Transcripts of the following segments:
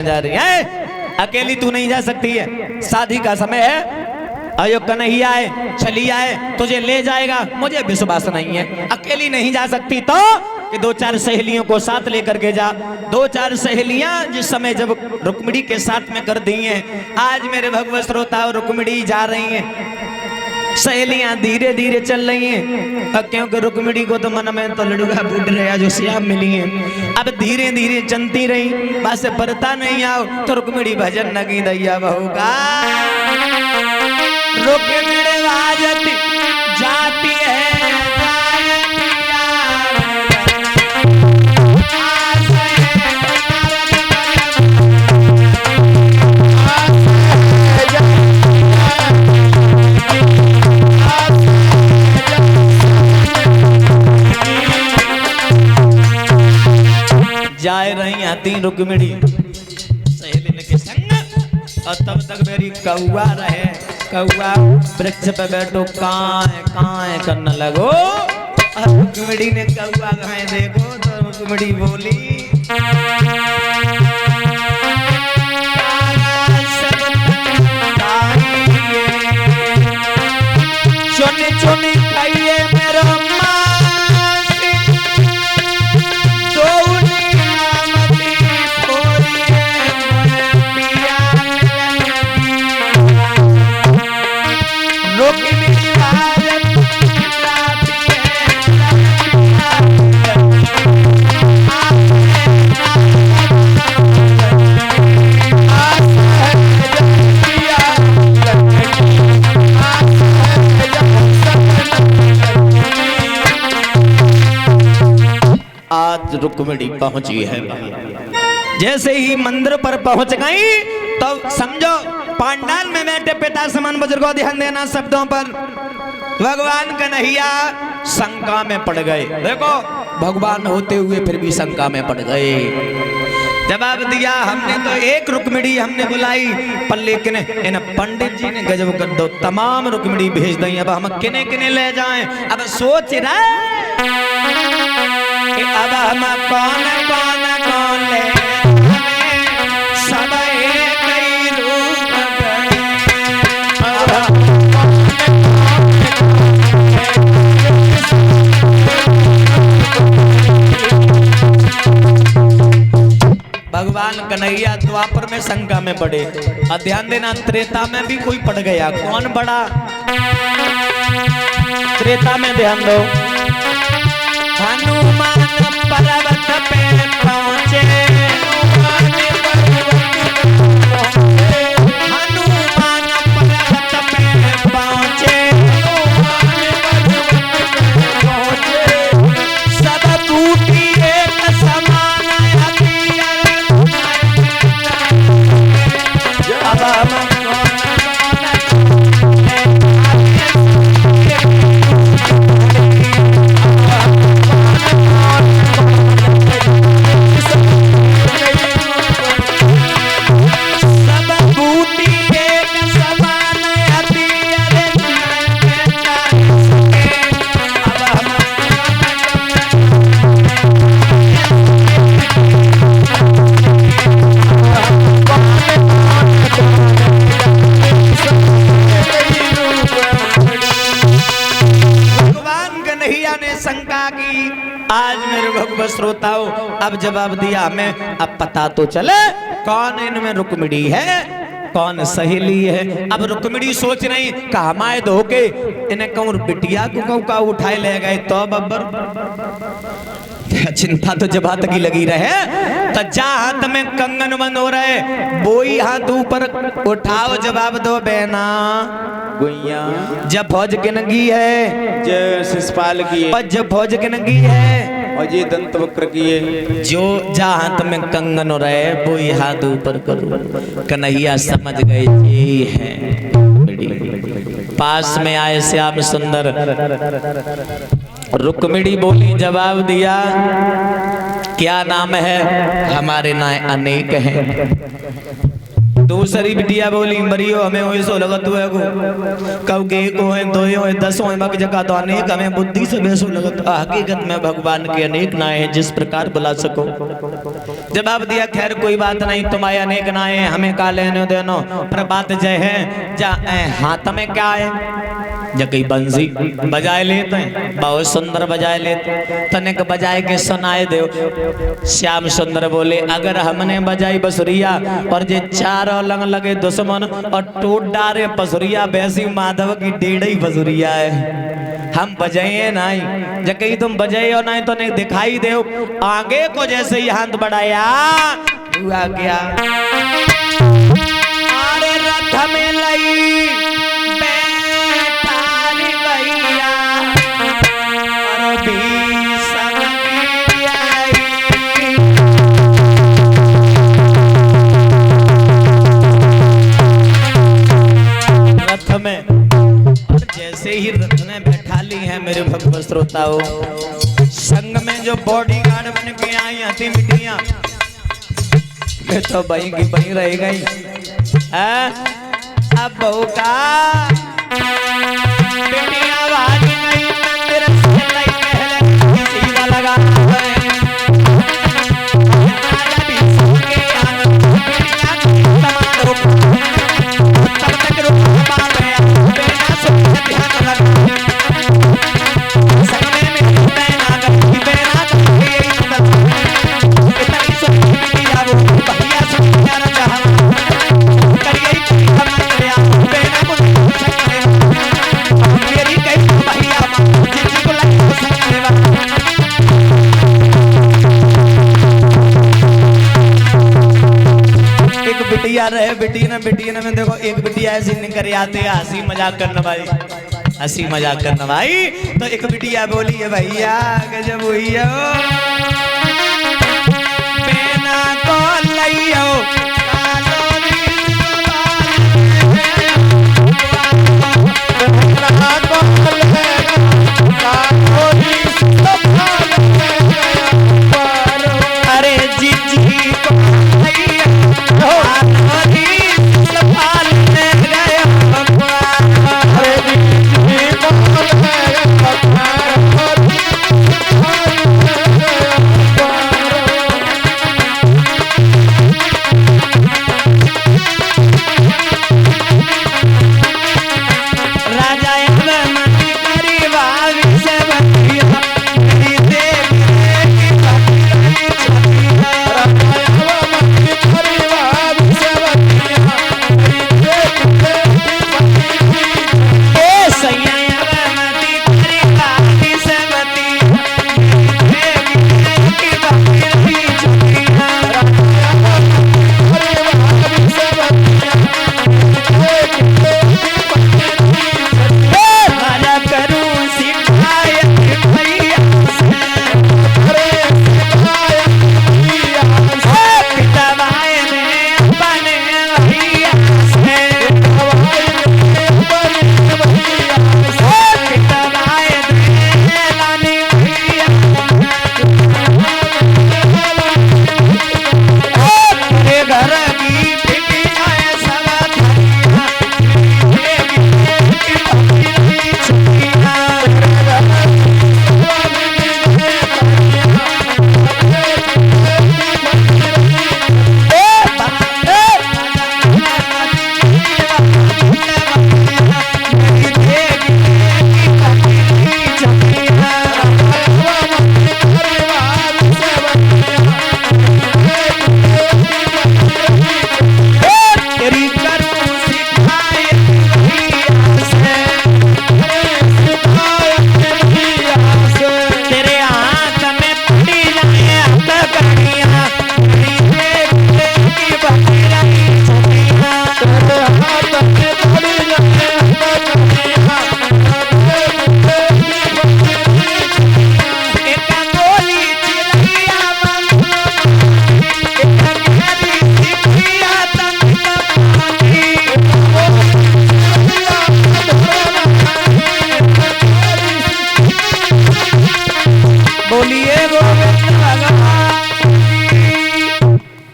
जा रही है, अकेली तू नहीं जा सकती है, शादी का समय है। अयो कन्हैया है, चली आए, तुझे ले जाएगा, मुझे विश्वास नहीं है, अकेली नहीं जा सकती तो कि दो चार सहेलियों को साथ लेकर के जा। दो चार सहेलियां जिस समय जब रुक्मिणी के साथ में कर दी हैं, आज मेरे भगवत श्रोता रुक्मिणी जा रही हैं, सहेलियां धीरे धीरे चल रही हैं, क्योंकि रुक्मिणी को तो मन में तो लड़ुआ फूट रहा जो श्याम मिली है। अब धीरे धीरे चलती रही, बस परता नहीं आओ तो रुक्मिणी भजन नगी दैया बहू का रुक्मिणी बाजती जाती है। जाए रही आती रुक्मिणी सहेली के संग, और तब तक मेरी कौआ रहे, कौआ वृक्ष पे बैठो काए करने लगो। रुक्मिणी ने कौआ कहे देखो तो रुक्मिणी बोली चुनी चुनी खाइए मेरा रुक्मिणी पहुंची है। जैसे ही मंदिर पर पहुंच गई तो समझो पांडाल में बैठे पिता समान बुजुर्गों ध्यान देना शब्दों पर। भगवान कन्हैया शंका में पड़ गए। देखो भगवान होते हुए फिर भी शंका में पड़ गए। जवाब दिया हमने तो एक रुक्मिणी हमने बुलाई, पर लेकिन इन पंडित जी ने गजब कर दो, तमाम रुक्मिणी भेज दी। अब हम किने किने ले जाएं? अब सोच रहे कि अब हम कौन कौन कौन ले सब एक ही रूप भगवान कन्हैया द्वापर में शंका में पड़े। और ध्यान देना त्रेता में भी कोई पड़ गया, कौन बड़ा त्रेता में ध्यान दो। हनुमान पर्वत पे पहुंचे, हनुमान पर्वत पे पहुंचे, सब टूटी एक समान श्रोताओं। अब जवाब दिया हमें, अब पता तो चले कौन इनमें रुक्मिणी है, कौन सहेली है। अब रुक्मिणी सोच रही कमाए धो के इन्हें कहूँ बिटिया को का उठाए ले गए तो बब्बर चिंता तो जब तक ही लगी रहे। तो जा हाथ में कंगन बंद हो रहे, वो ही हाथ ऊपर उठाओ, जवाब दो बहना गुइया। जब फौज के नंगी है, जय शिषपाल की है, और जब फौज के नंगी है, और ये दंत वक्र की है। जो जा हाथ में कंगन हो रहे वो ही हाथ ऊपर करो। कन्हैया समझ गए ये है। पास में आए श्याम सुंदर, रुक्मिणी बोली, जवाब दिया क्या नाम है? हमारे नाम अनेक हैं। दूसरी बिटिया बोली मरियो हमें वही सो लगत हुए को कब के को है दो है 10 है मग जगह तो अनेक हमें बुद्धि से बेसो लगत। हकीकत में भगवान के अनेक नाम हैं जिस प्रकार बुला सको। जवाब दिया खैर कोई बात नहीं, तुम्हारे अनेक नाए हमें का लेने देनो, पर बात जय है जा हाथ में क्या है। जगह बंसी बजाए लेते हैं, बहुत सुंदर बजाए लेते, तनिक बजाए के सुनाए दो। श्याम सुंदर बोले अगर हमने बजाई बसुरिया और जे चारों लंग लगे दुश्मन और टूट डारे बसुरिया, वैसी माधव की डेढ़ ही बसुरिया है, हम बजाइए नहीं। जगह तुम बजाइए और नहीं तो नहीं दिखाई दे। आगे को जैसे ही हाथ बढ़ाया हुआ क्या, अरे रथ में लई में, और जैसे ही रथ में बैठा ली है मेरे भक्त श्रोताओं, संग में जो बॉडीगार्ड बन के आई हती मिटिया, मैं तो बही की बही रह गई। अब बहू का बेटिया आवाज नहीं मंदिर से नहीं पहले सीधा लगा है। बिटिया ने में देखो एक बिटिया ऐसी निकल आते हंसी मजाक करने वाली, हंसी मजाक करने भाई। तो एक बिटिया बोली है भैया गजब हुई है बेना को लइयो अरे जी जी को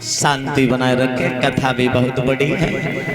शांति बनाए रखे। कथा भी बहुत बड़ी है।